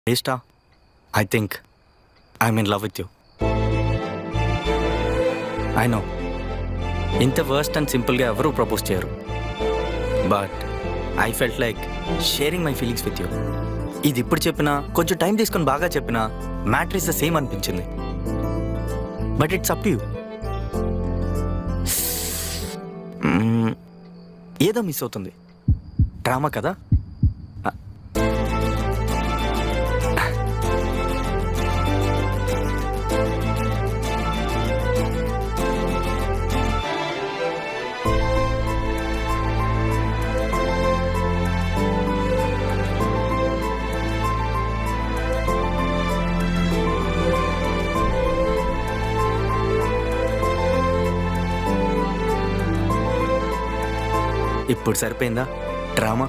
Reshta, I think I'm in love with you. I know. ఇంత worst and సింపుల్గా ఎవరూ propose చేయరు. But I felt like sharing my feelings with you. ఇది ఇప్పుడు చెప్పినా, కొంచెం టైం తీసుకొని బాగా చెప్పినా మ్యాటర్ ఇస్ ద సేమ్ అనిపించింది. But it's up to you. ఏదో మిస్ అవుతుంది. డ్రామా కదా. ఇప్పుడు సరిపోయిందా డ్రామా?